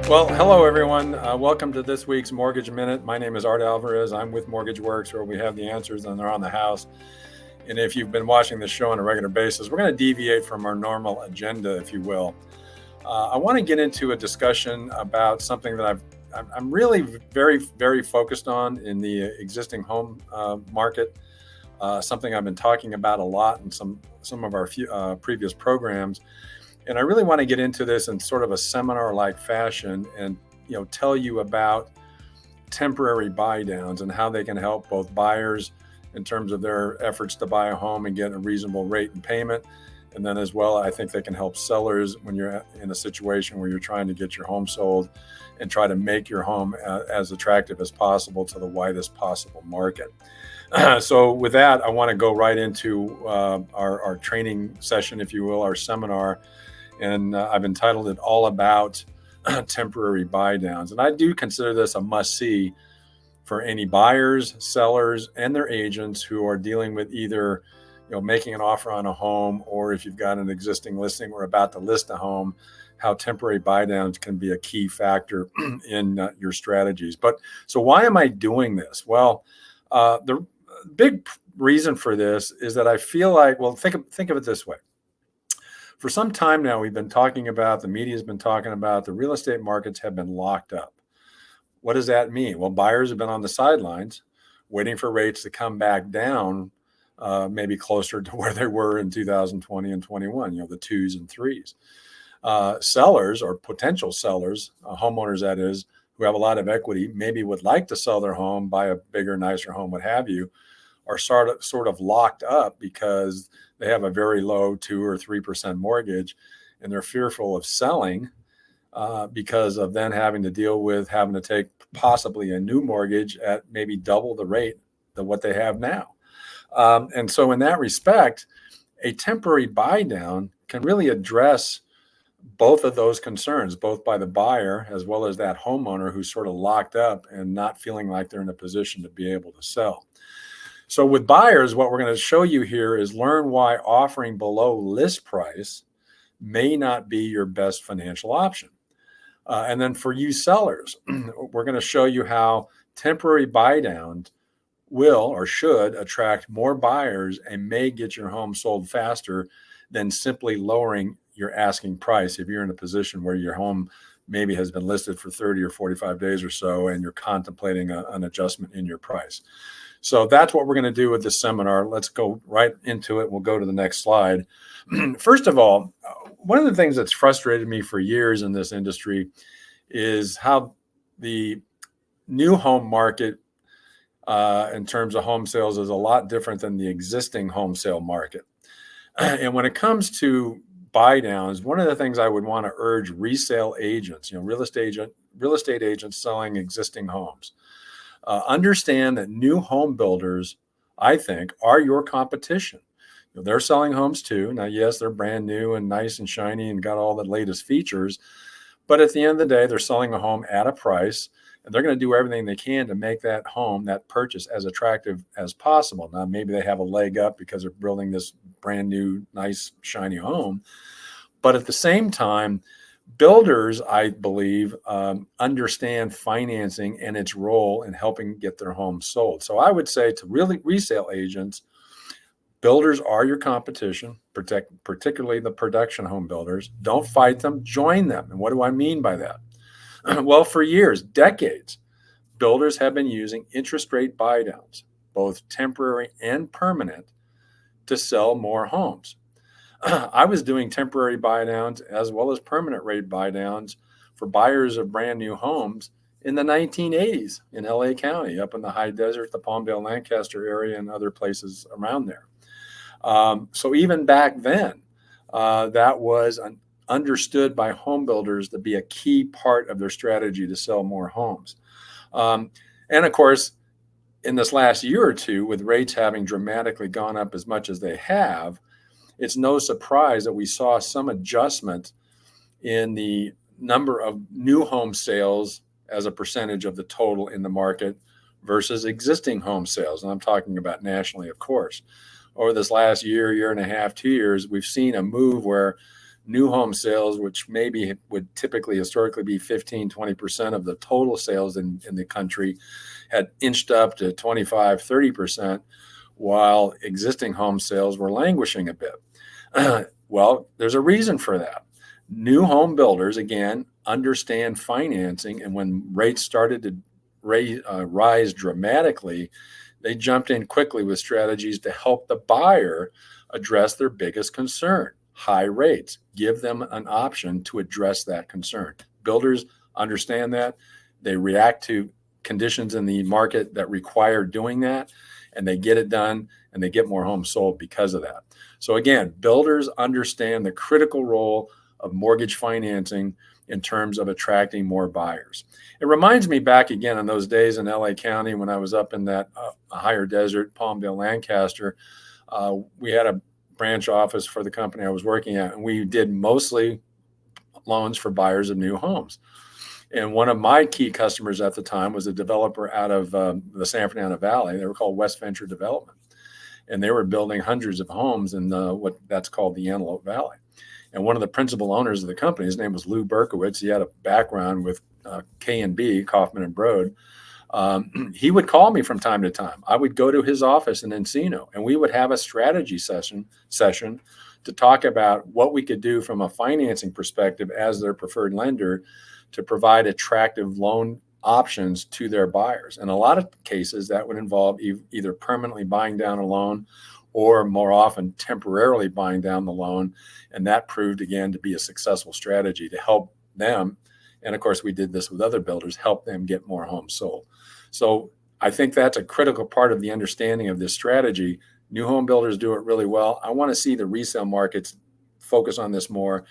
Well, hello, everyone. Welcome to this week's Mortgage Minute. My name is Art Alvarez. I'm with MortgageWorks, where we have the answers and they're on the house. And if you've been watching this show on a regular basis, we're going to deviate from our normal agenda, if you will. I want to get into a discussion about something that I'm really very, very focused on in the existing home market. Something I've been talking about a lot in some of our previous programs. And I really want to get into this in sort of a seminar-like fashion and tell you about temporary buy downs and how they can help both buyers in terms of their efforts to buy a home and get a reasonable rate and payment. And then as well, I think they can help sellers when you're in a situation where you're trying to get your home sold and try to make your home as attractive as possible to the widest possible market. So with that, I want to go right into our training session, if you will, our seminar. And I've entitled it All About Temporary Buy Downs. And I do consider this a must-see for any buyers, sellers, and their agents who are dealing with either making an offer on a home, or if you've got an existing listing or about to list a home, how temporary buy downs can be a key factor in your strategies. But so why am I doing this? Well, the big reason for this is that I feel like, well, think of it this way. For some time now, we've been talking about, the media's been talking about, the real estate markets have been locked up. What does that mean? Well, buyers have been on the sidelines waiting for rates to come back down, maybe closer to where they were in 2020 and 21, the 2s and 3s. Sellers or potential sellers, homeowners that is, who have a lot of equity, maybe would like to sell their home, buy a bigger, nicer home, what have you, are sort of locked up because they have a very low 2 or 3% mortgage, and they're fearful of selling because of then having to deal with having to take possibly a new mortgage at maybe double the rate than what they have now. And so in that respect, a temporary buy down can really address both of those concerns, both by the buyer as well as that homeowner who's sort of locked up and not feeling like they're in a position to be able to sell. So with buyers, what we're going to show you here is learn why offering below list price may not be your best financial option. And then for you sellers, we're going to show you how temporary buy downs will or should attract more buyers and may get your home sold faster than simply lowering your asking price if you're in a position where your home maybe has been listed for 30 or 45 days or so and you're contemplating an adjustment in your price. So that's what we're going to do with this seminar. Let's go right into it. We'll go to the next slide. First of all, one of the things that's frustrated me for years in this industry is how the new home market in terms of home sales is a lot different than the existing home sale market. And when it comes to buy downs, one of the things I would want to urge resale agents, real estate agents selling existing homes, understand that new home builders, I think, are your competition. They're selling homes too. Now, yes, they're brand new and nice and shiny and got all the latest features. But at the end of the day, they're selling a home at a price, and they're going to do everything they can to make that home, that purchase, as attractive as possible. Now, maybe they have a leg up because they're building this brand new, nice, shiny home. But at the same time, builders, I believe, understand financing and its role in helping get their homes sold. So I would say to really resale agents, builders are your competition, particularly the production home builders. Don't fight them, join them. And what do I mean by that? Well, for years, decades, builders have been using interest rate buy downs, both temporary and permanent, to sell more homes. I was doing temporary buy downs as well as permanent rate buy downs for buyers of brand new homes in the 1980s in LA County, up in the high desert, the Palmdale, Lancaster area, and other places around there. So even back then, that was understood by home builders to be a key part of their strategy to sell more homes. And of course, in this last year or two, with rates having dramatically gone up as much as they have, it's no surprise that we saw some adjustment in the number of new home sales as a percentage of the total in the market versus existing home sales. And I'm talking about nationally, of course. Over this last year, year and a half, 2 years, we've seen a move where new home sales, which maybe would typically historically be 15-20% of the total sales in the country, had inched up to 25-30%, while existing home sales were languishing a bit. Well, there's a reason for that. New home builders, again, understand financing, and when rates started to rise dramatically, they jumped in quickly with strategies to help the buyer address their biggest concern: high rates. Give them an option to address that concern. Builders understand that. They react to conditions in the market that require doing that, and they get it done, and they get more homes sold because of that. So again, builders understand the critical role of mortgage financing in terms of attracting more buyers. It reminds me back again in those days in LA County when I was up in that higher desert, Palmdale, Lancaster. We had a branch office for the company I was working at, and we did mostly loans for buyers of new homes. And one of my key customers at the time was a developer out of the San Fernando Valley. They were called West Venture Development. And they were building hundreds of homes in what that's called the Antelope Valley. And one of the principal owners of the company, his name was Lou Berkowitz. He had a background with K&B, Kaufman and Broad. He would call me from time to time. I would go to his office in Encino, and we would have a strategy session to talk about what we could do from a financing perspective as their preferred lender to provide attractive loan options to their buyers. In a lot of cases, that would involve either permanently buying down a loan or more often temporarily buying down the loan. And that proved, again, to be a successful strategy to help them. And of course, we did this with other builders, help them get more homes sold. So I think that's a critical part of the understanding of this strategy. New home builders do it really well. I want to see the resale markets focus on this more,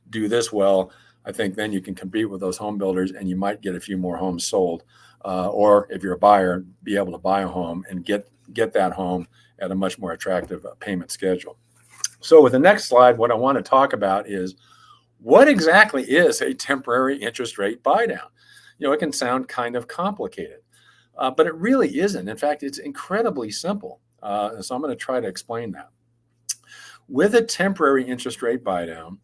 do this well. I think then you can compete with those home builders and you might get a few more homes sold. Or if you're a buyer, be able to buy a home and get that home at a much more attractive payment schedule. So with the next slide, what I want to talk about is what exactly is a temporary interest rate buy down? It can sound kind of complicated, but it really isn't. In fact, it's incredibly simple. So I'm going to try to explain that. With a temporary interest rate buy down,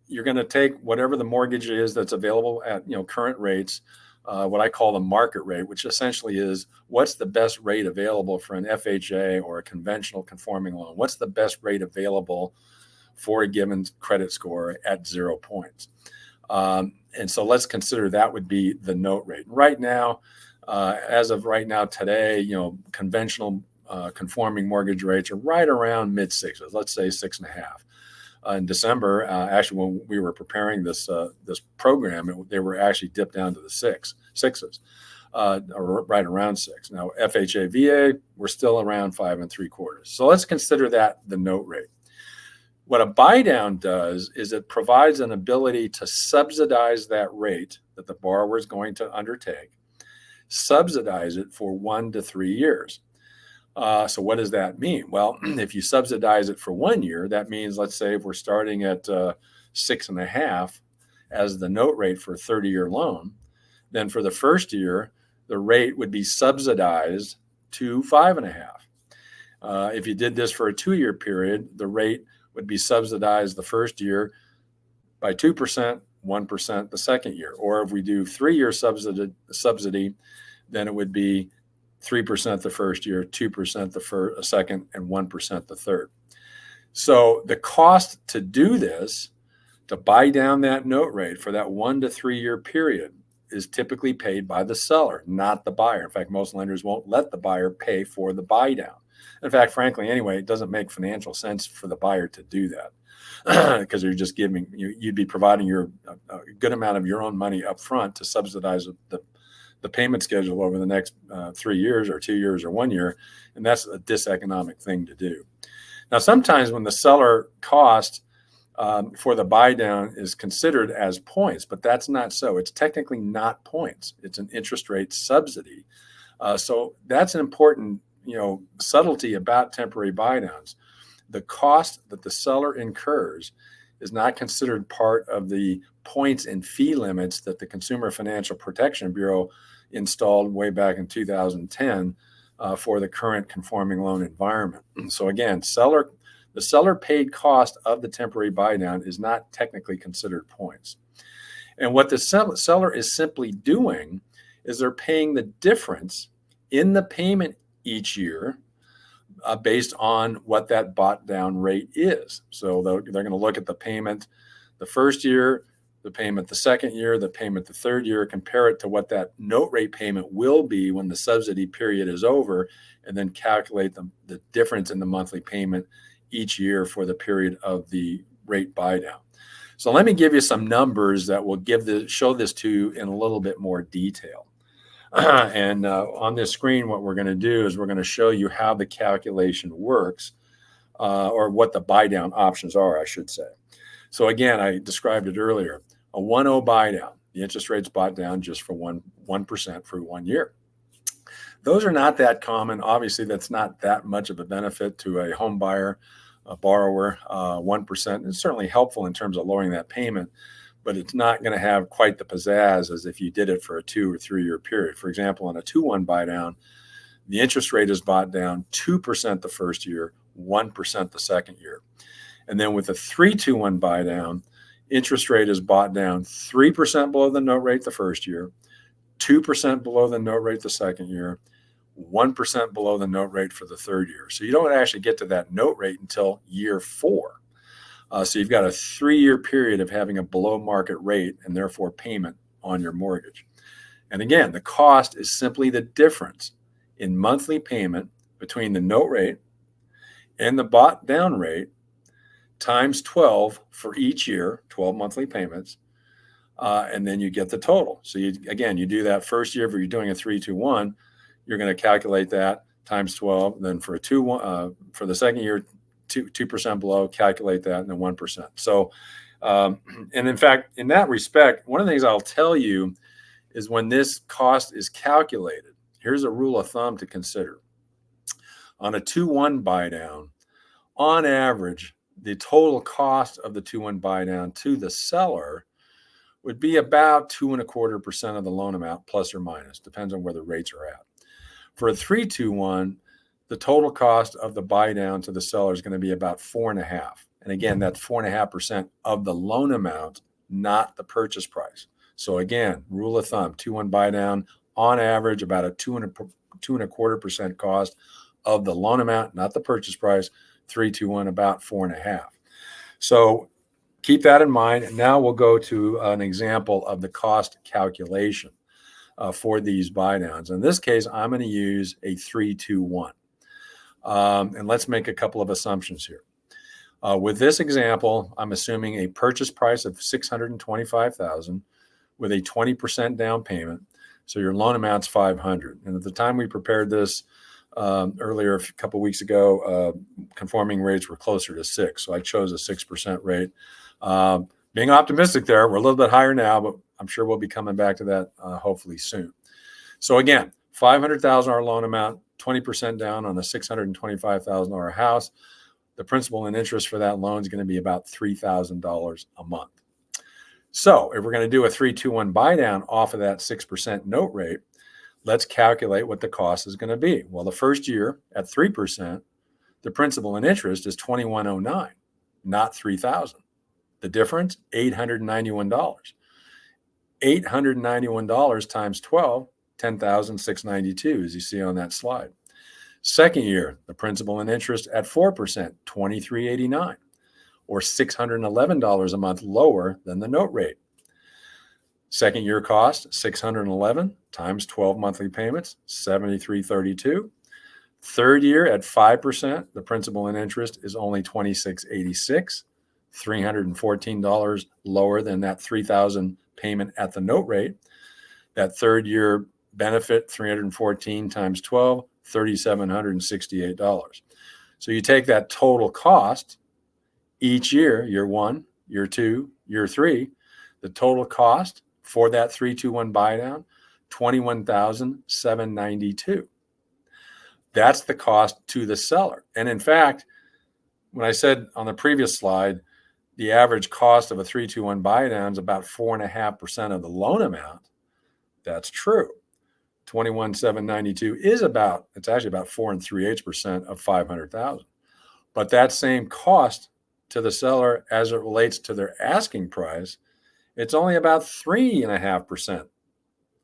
you're going to take whatever the mortgage is that's available at current rates, what I call the market rate, which essentially is what's the best rate available for an FHA or a conventional conforming loan. What's the best rate available for a given credit score at 0 points? And so let's consider that would be the note rate. Right now, as of right now today, conventional conforming mortgage rates are right around mid sixes, let's say 6.5. In December, actually, when we were preparing this program, they were actually dipped down to the sixes, or right around 6. Now, FHA, VA, we're still around 5.75. So let's consider that the note rate. What a buy down does is it provides an ability to subsidize that rate that the borrower is going to undertake, subsidize it for 1 to 3 years. So what does that mean? Well, if you subsidize it for 1 year, that means, let's say if we're starting at 6.5 as the note rate for a 30-year loan, then for the first year, the rate would be subsidized to 5.5. If you did this for a 2-year period, the rate would be subsidized the first year by 2%, 1% the second year. Or if we do 3-year subsidy, then it would be 3% the first year, 2% the second, and 1% the third. So the cost to do this, to buy down that note rate for that 1 to 3 year period, is typically paid by the seller, not the buyer. In fact, most lenders won't let the buyer pay for the buy down. In fact, frankly, anyway, it doesn't make financial sense for the buyer to do that because you're just giving, you'd be providing a good amount of your own money up front to subsidize the payment schedule over the next 3 years or 2 years or 1 year. And that's a diseconomic thing to do. Now, sometimes when the seller cost for the buy down is considered as points, but that's not so. It's technically not points. It's an interest rate subsidy. So that's an important subtlety about temporary buy downs. The cost that the seller incurs is not considered part of the points and fee limits that the Consumer Financial Protection Bureau installed way back in 2010 for the current conforming loan environment. So again, the seller paid cost of the temporary buy down is not technically considered points. And what the seller is simply doing is they're paying the difference in the payment each year based on what that bought down rate is. So they're going to look at the payment the first year, the payment the second year, the payment the third year, compare it to what that note rate payment will be when the subsidy period is over, and then calculate the difference in the monthly payment each year for the period of the rate buy down. So let me give you some numbers that will show this to you in a little bit more detail. And on this screen, what we're going to do is we're going to show you how the calculation works, or what the buy down options are, I should say. So again, I described it earlier. A 1.0 buy down, the interest rate's bought down just for 1% for 1 year. Those are not that common. Obviously, that's not that much of a benefit to a home buyer, a borrower. 1% is certainly helpful in terms of lowering that payment, but it's not going to have quite the pizzazz as if you did it for a 2 or 3 year period. For example, on a 2-1 buy down, the interest rate is bought down 2% the first year, 1% the second year. And then with a 3-2-1 buy down, interest rate is bought down 3% below the note rate the first year, 2% below the note rate the second year, 1% below the note rate for the third year. So you don't actually get to that note rate until year 4. So you've got a 3-year period of having a below market rate and therefore payment on your mortgage. And again, the cost is simply the difference in monthly payment between the note rate and the bought down rate times 12 for each year, 12 monthly payments, and then you get the total. So you do that first year. If you're doing a 3-2-1, you're going to calculate that times 12. Then for a 2-1, for the second year, 2% below, calculate that, and then 1%. So, and in fact, in that respect, one of the things I'll tell you is when this cost is calculated, here's a rule of thumb to consider. On a 2-1 buy down, on average, the total cost of the 2-1 buy down to the seller would be about 2.25% of the loan amount, plus or minus, depends on where the rates are at. For a 3-2-1, the total cost of the buy down to the seller is going to be about 4.5%. And again, that's 4.5% of the loan amount, not the purchase price. So again, rule of thumb, 2-1 buy down, on average, about a 2.25% cost of the loan amount, not the purchase price. 3-2-1, about 4.5%. So keep that in mind. And now we'll go to an example of the cost calculation for these buy downs. In this case, I'm going to use a 3-2-1. And let's make a couple of assumptions here. With this example, I'm assuming a purchase price of $625,000 with a 20% down payment. So your loan amount's $500,000. And at the time we prepared this earlier, a couple of weeks ago, conforming rates were closer to 6%. So I chose a 6% rate. Being optimistic there, we're a little bit higher now, but I'm sure we'll be coming back to that hopefully soon. So again, $500,000 loan amount, 20% down on a $625,000 house. The principal and interest for that loan is going to be about $3,000 a month. So if we're going to do a 3-2-1 buy down off of that 6% note rate, let's calculate what the cost is going to be. Well, the first year at 3%, the principal and interest is $2,109, not $3,000. The difference, $891. $891 times 12, $10,692, as you see on that slide. Second year, the principal and interest at 4%, $2,389, or $611 a month lower than the note rate. Second year cost, $611 times 12 monthly payments, $73.32. Third year at 5%, the principal and interest is only $26.86, $314 lower than that $3,000 payment at the note rate. That third year benefit, 314 times 12, $3,768. So you take that total cost each year, year 1, year 2, year 3, the total cost for that 3-2-1 buy down, $21,792. That's the cost to the seller. And in fact, when I said on the previous slide, the average cost of a 3-2-1 buy down is about 4.5% of the loan amount, that's true. $21,792 is it's actually about 4 3/8% of $500,000. But that same cost to the seller as it relates to their asking price, it's only about 3.5%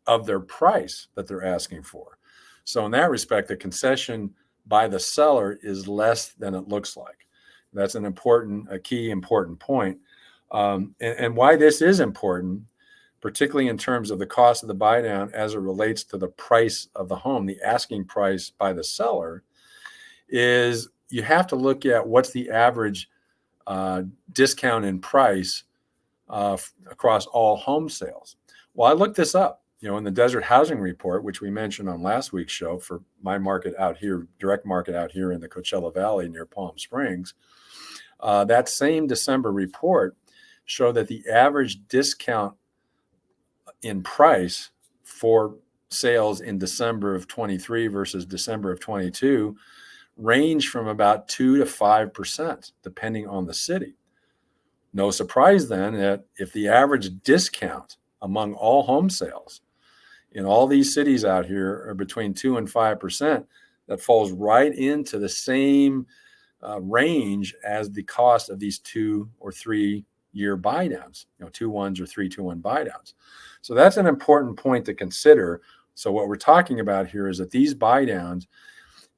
of their price that they're asking for. So in that respect, the concession by the seller is less than it looks like. That's a key important point. And why this is important, particularly in terms of the cost of the buy down as it relates to the price of the home, the asking price by the seller, is you have to look at what's the average discount in price across all home sales. Well, I looked this up, in the Desert Housing Report, which we mentioned on last week's show for my market out here, direct market out here in the Coachella Valley near Palm Springs. That same December report showed that the average discount in price for sales in December of 23 versus December of 22 range from about 2 to 5%, depending on the city. No surprise then that if the average discount among all home sales in all these cities out here are between 2 and 5%, that falls right into the same range as the cost of these 2 or 3 year buy downs, 2-1s or 3-2-1 buy downs. So that's an important point to consider. So what we're talking about here is that these buy downs,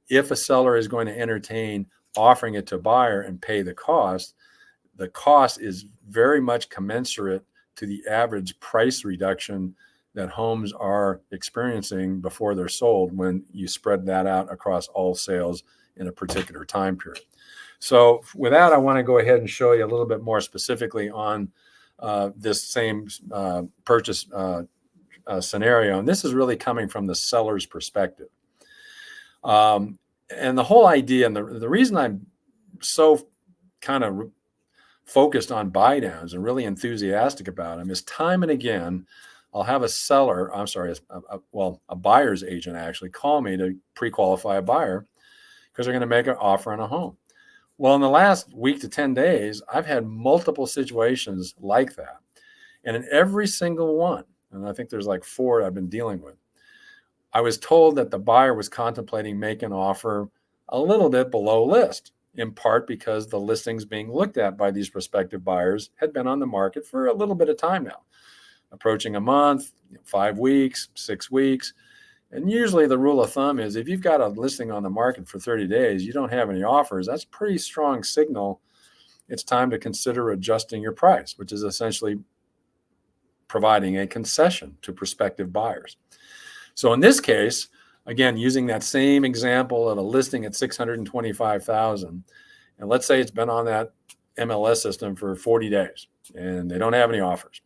if a seller is going to entertain offering it to a buyer and pay the cost is very much commensurate to the average price reduction that homes are experiencing before they're sold when you spread that out across all sales in a particular time period. So with that, I want to go ahead and show you a little bit more specifically on this same purchase scenario. And this is really coming from the seller's perspective. And the whole idea, and the reason I'm so kind of focused on buy downs and really enthusiastic about them is time and again, I'll have a buyer's agent actually call me to pre-qualify a buyer because they're going to make an offer on a home. Well, in the last week to 10 days, I've had multiple situations like that. And in every single one, and I think there's like 4 I've been dealing with, I was told that the buyer was contemplating making an offer a little bit below list, in part because the listings being looked at by these prospective buyers had been on the market for a little bit of time now, approaching a month, 5 weeks, 6 weeks. And usually the rule of thumb is if you've got a listing on the market for 30 days, you don't have any offers, that's a pretty strong signal. It's time to consider adjusting your price, which is essentially providing a concession to prospective buyers. So in this case, again, using that same example of a listing at $625,000, and let's say it's been on that MLS system for 40 days and they don't have any offers.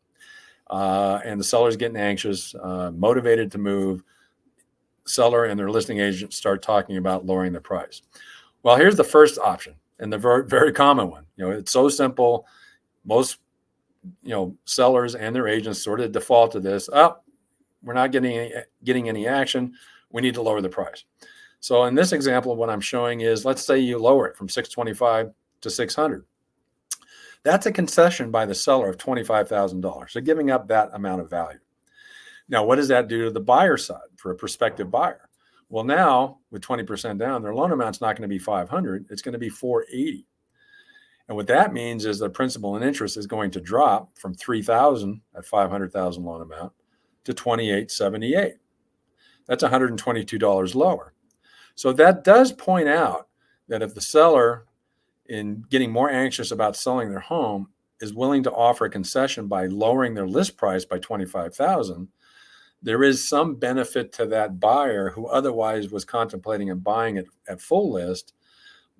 And the seller's getting anxious, motivated to move. Seller and their listing agent start talking about lowering the price. Well, here's the first option, and the very, very common one. It's so simple. Most, sellers and their agents sort of default to this. We're not getting any action. We need to lower the price. So in this example, what I'm showing is, let's say you lower it from $625 to $600. That's a concession by the seller of $25,000. So giving up that amount of value. Now, what does that do to the buyer side for a prospective buyer? Well, now with 20% down, their loan amount's not going to be $500. It's going to be $480. And what that means is the principal and interest is going to drop from $3,000 at $500,000 loan amount to $2,878. That's $122 lower. So that does point out that if the seller, in getting more anxious about selling their home, is willing to offer a concession by lowering their list price by $25,000, there is some benefit to that buyer who otherwise was contemplating and buying it at full list.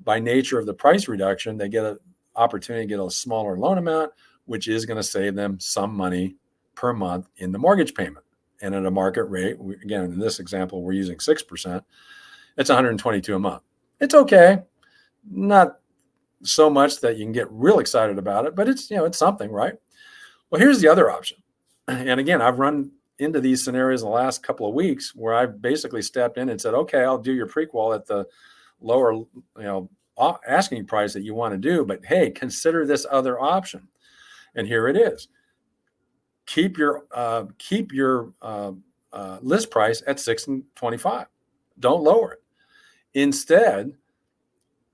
By nature of the price reduction, they get an opportunity to get a smaller loan amount, which is going to save them some money per month in the mortgage payment. And at a market rate, again, in this example, we're using 6%, it's $122 a month. It's okay. Not so much that you can get real excited about it, but it's something, right? Well, here's the other option. And again, I've run into these scenarios in the last couple of weeks where I've basically stepped in and said, okay, I'll do your pre-qual at the lower, asking price that you want to do, but hey, consider this other option. And here it is. Keep your list price at $625. Don't lower it. Instead,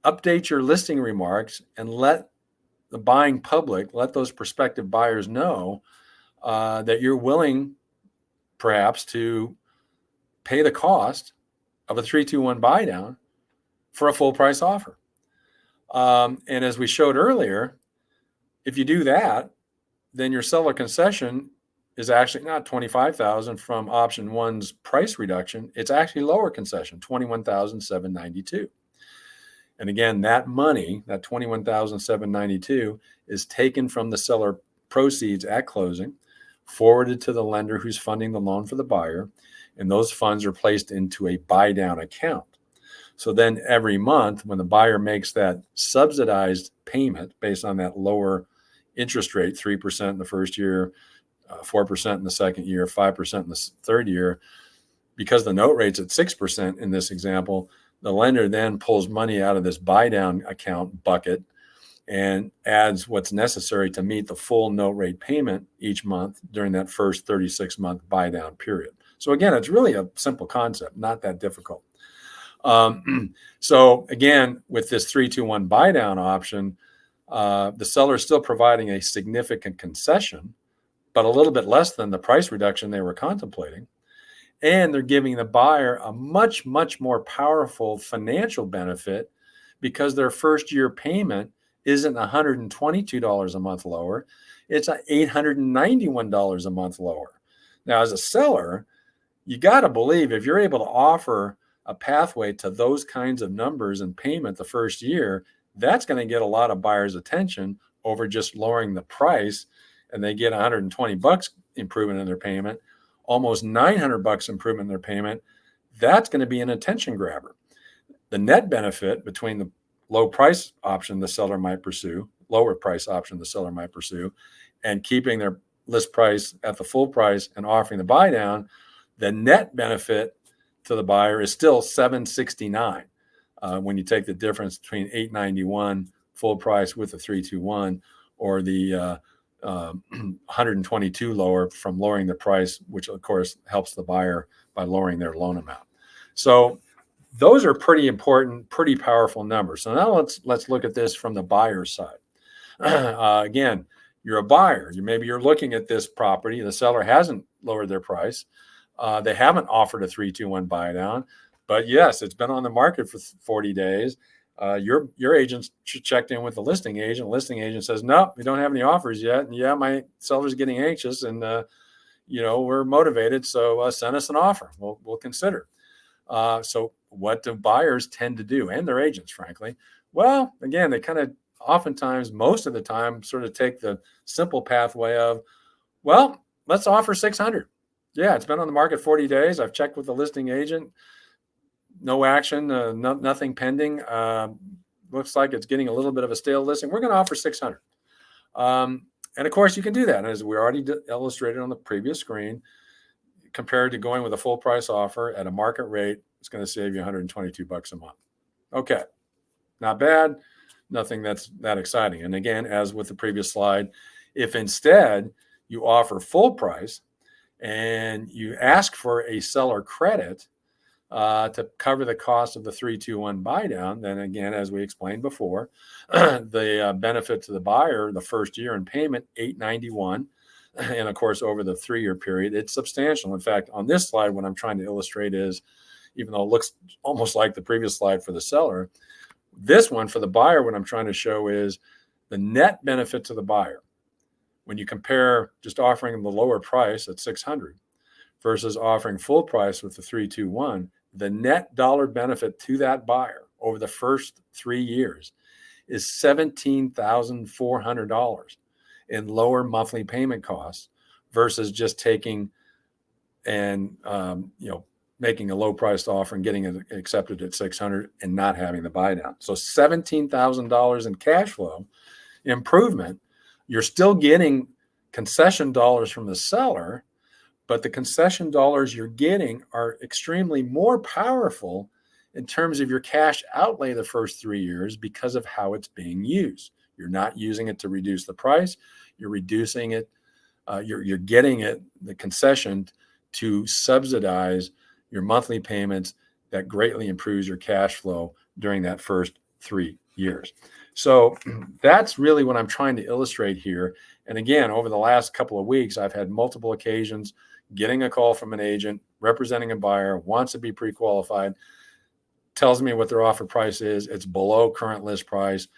update your listing remarks and let the buying public, let those prospective buyers know that you're willing perhaps to pay the cost of a 3-2-1 buy down for a full price offer. And as we showed earlier, if you do that, then your seller concession is actually not $25,000 from option one's price reduction. It's actually lower concession, $21,792. And again, that money, that $21,792, is taken from the seller proceeds at closing, forwarded to the lender who's funding the loan for the buyer, and those funds are placed into a buy down account. So then every month when the buyer makes that subsidized payment based on that lower interest rate, 3% in the first year, 4% in the second year, 5% in the third year, because the note rate's at 6% in this example, the lender then pulls money out of this buy down account bucket and adds what's necessary to meet the full note rate payment each month during that first 36-month buy down period. So again, it's really a simple concept, not that difficult. So again, with this 3-2-1 buy down option, the seller is still providing a significant concession, but a little bit less than the price reduction they were contemplating. And they're giving the buyer a much, much more powerful financial benefit because their first year payment isn't $122 a month lower. It's $891 a month lower. Now, as a seller, you got to believe if you're able to offer a pathway to those kinds of numbers and payment the first year, that's going to get a lot of buyers' attention over just lowering the price, and they get $120 improvement in their payment, almost $900 improvement in their payment. That's going to be an attention grabber. The net benefit between the low price option the seller might pursue, lower price option the seller might pursue, and keeping their list price at the full price and offering the buy down, the net benefit to the buyer is still $769 when you take the difference between $891 full price with the 3-2-1 or the $122 lower from lowering the price, which of course helps the buyer by lowering their loan amount. So those are pretty important, pretty powerful numbers. So now let's look at this from the buyer's side. Again, you're a buyer. Maybe you're looking at this property. The seller hasn't lowered their price. They haven't offered a 3-2-1 buy down, but yes, it's been on the market for 40 days. Your agent checked in with the listing agent. Listing agent says, no, we don't have any offers yet. And yeah, my seller's getting anxious and, we're motivated. So send us an offer. We'll consider. So what do buyers tend to do, and their agents, frankly? Well, again, they kind of oftentimes, most of the time, sort of take the simple pathway of, well, let's offer 600. Yeah, it's been on the market 40 days. I've checked with the listing agent. No action, nothing pending. Looks like it's getting a little bit of a stale listing. We're going to offer 600. And of course, you can do that. And as we already illustrated on the previous screen, compared to going with a full price offer at a market rate, it's going to save you $122 a month. Okay, not bad. Nothing that's that exciting. And again, as with the previous slide, if instead you offer full price and you ask for a seller credit to cover the cost of the 3-2-1 buy down, then again, as we explained before, the benefit to the buyer the first year in payment, $891, and of course over the 3-year period, it's substantial. In fact, on this slide, what I'm trying to illustrate is, even though it looks almost like the previous slide for the seller, this one for the buyer, what I'm trying to show is the net benefit to the buyer when you compare just offering them the lower price at 600 versus offering full price with the 3-2-1. The net dollar benefit to that buyer over the first 3 years is $17,400 in lower monthly payment costs versus just taking and making a low priced offer and getting it accepted at 600 and not having the buy down. So $17,000 in cash flow improvement. You're still getting concession dollars from the seller, but the concession dollars you're getting are extremely more powerful in terms of your cash outlay the first 3 years because of how it's being used. You're not using it to reduce the price. You're reducing it. You're getting it, the concession, to subsidize your monthly payments. That greatly improves your cash flow during that first 3 years. So that's really what I'm trying to illustrate here. And again, over the last couple of weeks, I've had multiple occasions getting a call from an agent representing a buyer, wants to be pre-qualified, tells me what their offer price is. It's below current list price.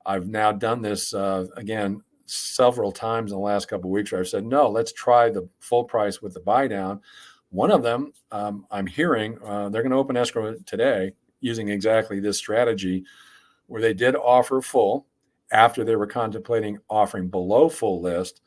I've now done this again several times in the last couple of weeks where I've said, no, let's try the full price with the buy down. One of them, I'm hearing they're going to open escrow today using exactly this strategy, where they did offer full after they were contemplating offering below full list.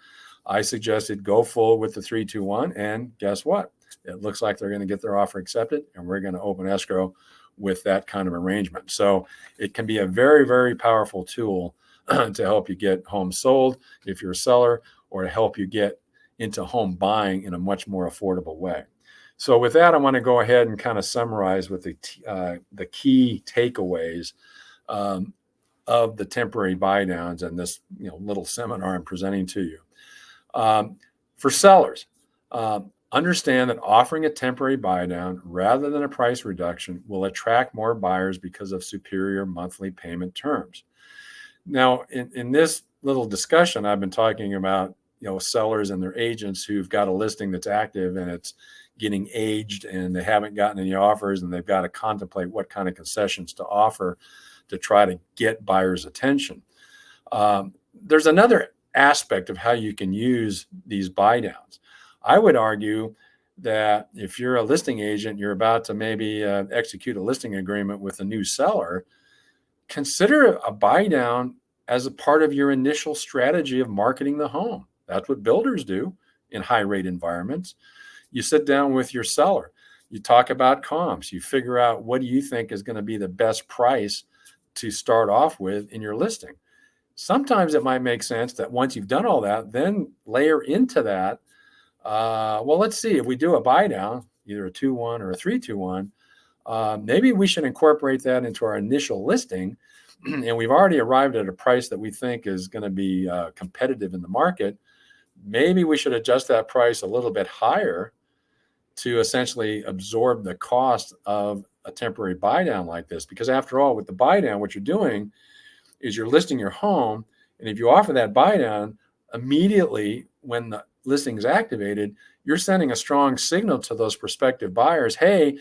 I suggested go full with the 3-2-1, and guess what? It looks like they're going to get their offer accepted, and we're going to open escrow with that kind of arrangement. So it can be a very, very powerful tool to help you get homes sold if you're a seller, or to help you get into home buying in a much more affordable way. So with that, I want to go ahead and kind of summarize with the key takeaways of the temporary buy downs and this little seminar I'm presenting to you. For sellers, understand that offering a temporary buy down rather than a price reduction will attract more buyers because of superior monthly payment terms. Now, in this little discussion, I've been talking about sellers and their agents who've got a listing that's active and it's getting aged and they haven't gotten any offers, and they've got to contemplate what kind of concessions to offer to try to get buyers' attention. There's another aspect of how you can use these buy downs. I would argue that if you're a listing agent, you're about to maybe execute a listing agreement with a new seller, consider a buy down as a part of your initial strategy of marketing the home. That's what builders do in high rate environments. You sit down with your seller, you talk about comps, you figure out what do you think is going to be the best price to start off with in your listing. Sometimes it might make sense that once you've done all that, then layer into that, well, let's see, if we do a buy down, either a 2-1 or a 3-2-1, maybe we should incorporate that into our initial listing. And we've already arrived at a price that we think is going to be competitive in the market. Maybe we should adjust that price a little bit higher to essentially absorb the cost of a temporary buy down like this. Because after all, with the buy down, what you're doing is you're listing your home. And if you offer that buy down immediately when the listing is activated, you're sending a strong signal to those prospective buyers. Hey,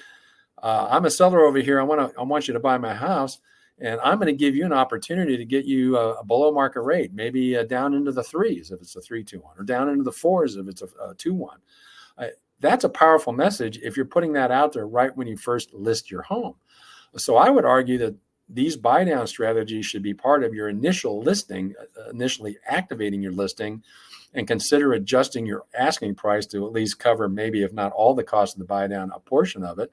I'm a seller over here. I want you to buy my house, and I'm going to give you an opportunity to get you a below market rate, maybe down into the 3s if it's a 3-2-1, or down into the 4s if it's a 2-1. That's a powerful message if you're putting that out there right when you first list your home. So I would argue that these buy down strategies should be part of your initial listing, initially activating your listing, and consider adjusting your asking price to at least cover maybe, if not all the cost of the buy down, a portion of it,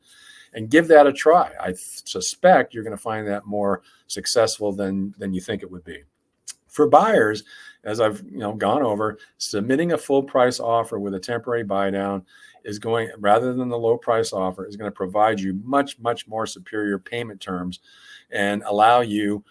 and give that a try. I suspect you're going to find that more successful than you think it would be. For buyers, as I've gone over, submitting a full price offer with a temporary buy down is going, rather than the low price offer, is going to provide you much, much more superior payment terms and allow you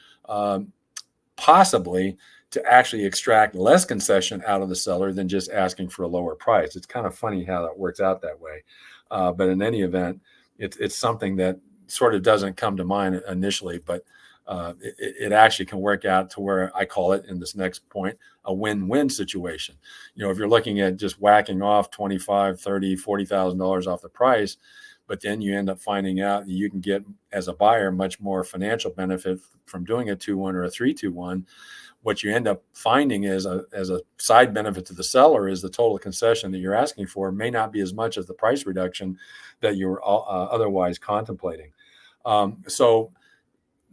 possibly to actually extract less concession out of the seller than just asking for a lower price. It's kind of funny how that works out that way. But in any event, it's something that sort of doesn't come to mind initially, but it actually can work out to where I call it, in this next point, a win-win situation. If you're looking at just whacking off $25,000, $30,000, $40,000 off the price, but then you end up finding out that you can get, as a buyer, much more financial benefit from doing a 2-1 or a 3-2-1. What you end up finding is, as a side benefit to the seller, is the total concession that you're asking for may not be as much as the price reduction that you're otherwise contemplating. So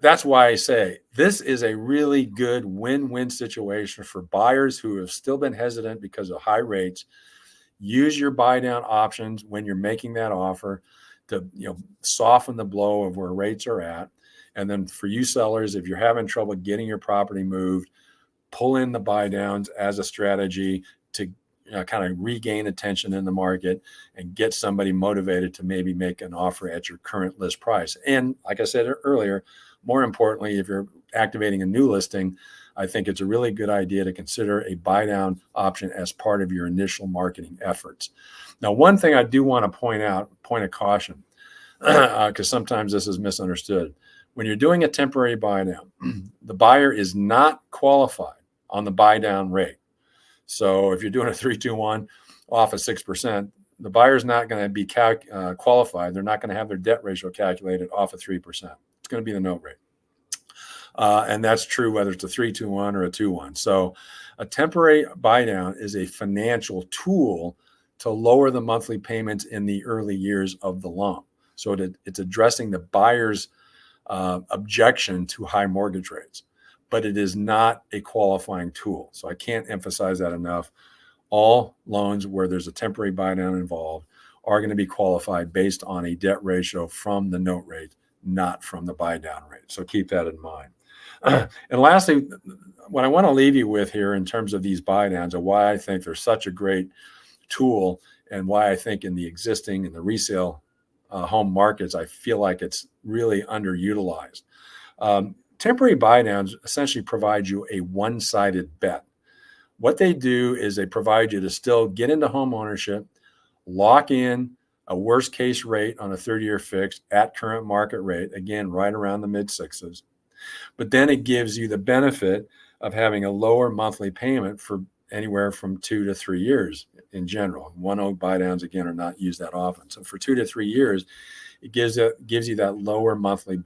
that's why I say this is a really good win-win situation for buyers who have still been hesitant because of high rates. Use your buy down options when you're making that offer to soften the blow of where rates are at. And then for you sellers, if you're having trouble getting your property moved, pull in the buy downs as a strategy to kind of regain attention in the market and get somebody motivated to maybe make an offer at your current list price. And like I said earlier, more importantly, if you're activating a new listing, I think it's a really good idea to consider a buy down option as part of your initial marketing efforts. Now, one thing I do want to point out, point of caution, because sometimes this is misunderstood. When you're doing a temporary buy down, the buyer is not qualified on the buy down rate. So if you're doing a 3-2-1 off of 6%, the buyer's not going to be qualified. They're not going to have their debt ratio calculated off of 3%. It's going to be the note rate. And that's true whether it's a 3-2-1 or a 2-1. So a temporary buy down is a financial tool to lower the monthly payments in the early years of the loan. So it's addressing the buyer's objection to high mortgage rates, but it is not a qualifying tool. So I can't emphasize that enough. All loans where there's a temporary buy down involved are going to be qualified based on a debt ratio from the note rate, not from the buy down rate. So keep that in mind. And lastly, what I want to leave you with here in terms of these buy downs and why I think they're such a great tool and why I think in the existing and the resale home markets, I feel like it's really underutilized. Temporary buy downs essentially provide you a one-sided bet. What they do is they provide you to still get into home ownership, lock in a worst case rate on a 30-year fixed at current market rate, again, right around the mid sixes. But then it gives you the benefit of having a lower monthly payment for anywhere from 2 to 3 years in general. One-oak buy downs, again, are not used that often. So for 2 to 3 years, it gives you that lower monthly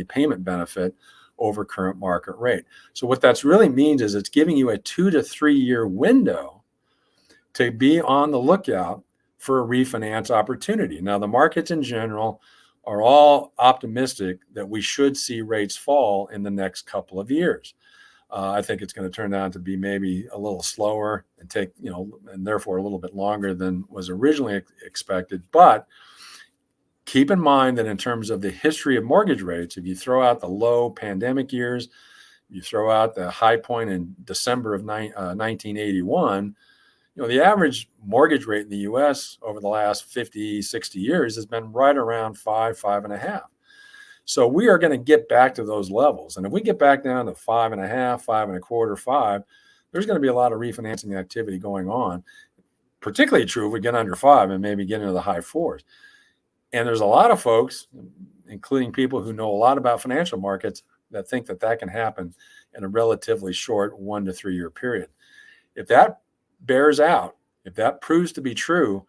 payment benefit over current market rate. So what that's really means is it's giving you a 2 to 3 year window to be on the lookout for a refinance opportunity. Now, the markets in general are all optimistic that we should see rates fall in the next couple of years. I think it's going to turn out to be maybe a little slower and take, and therefore a little bit longer than was originally expected. But keep in mind that in terms of the history of mortgage rates, if you throw out the low pandemic years, you throw out the high point in December of 1981, the average mortgage rate in the U.S. over the last 50, 60 years has been right around 5.5. So we are going to get back to those levels. And if we get back down to 5.5, 5.25, 5, there's going to be a lot of refinancing activity going on, particularly true if we get under 5 and maybe get into the high 4s. And there's a lot of folks, including people who know a lot about financial markets, that think that can happen in a relatively short 1 to 3 year period. If that bears out, if that proves to be true,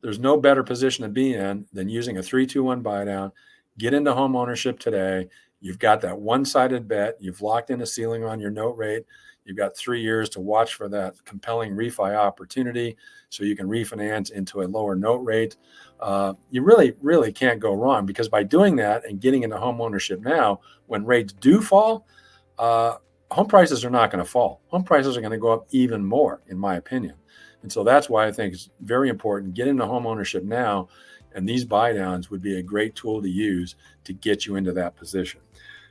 there's no better position to be in than using a 3-2-1 buy down. Get into home ownership today. You've got that one-sided bet. You've locked in a ceiling on your note rate. You've got 3 years to watch for that compelling refi opportunity so you can refinance into a lower note rate. You really, really can't go wrong, because by doing that and getting into home ownership now, when rates do fall, home prices are not going to fall. Home prices are going to go up even more, in my opinion. And so that's why I think it's very important. Get into home ownership now, and these buy downs would be a great tool to use to get you into that position.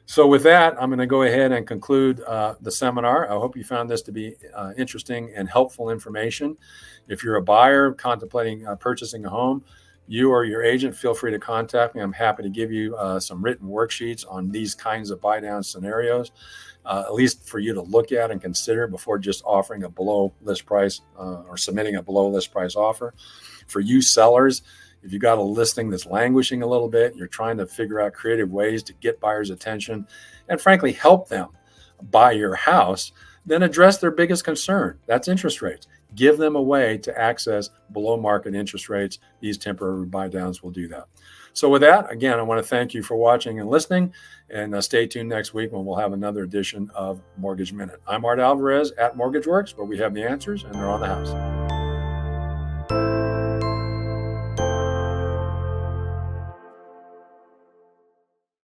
So with that, I'm going to go ahead and conclude the seminar. I hope you found this to be interesting and helpful information. If you're a buyer contemplating purchasing a home, you or your agent, feel free to contact me. I'm happy to give you some written worksheets on these kinds of buy down scenarios, at least for you to look at and consider before just offering a below list price or submitting a below list price offer. For you sellers, if you got a listing that's languishing a little bit, you're trying to figure out creative ways to get buyers' attention and frankly help them buy your house, then address their biggest concern. That's interest rates. Give them a way to access below market interest rates. These temporary buy downs will do that. So with that, again, I want to thank you for watching and listening, and stay tuned next week when we'll have another edition of Mortgage Minute. I'm Art Alvarez at MortgageWorks, where we have the answers and they're on the house.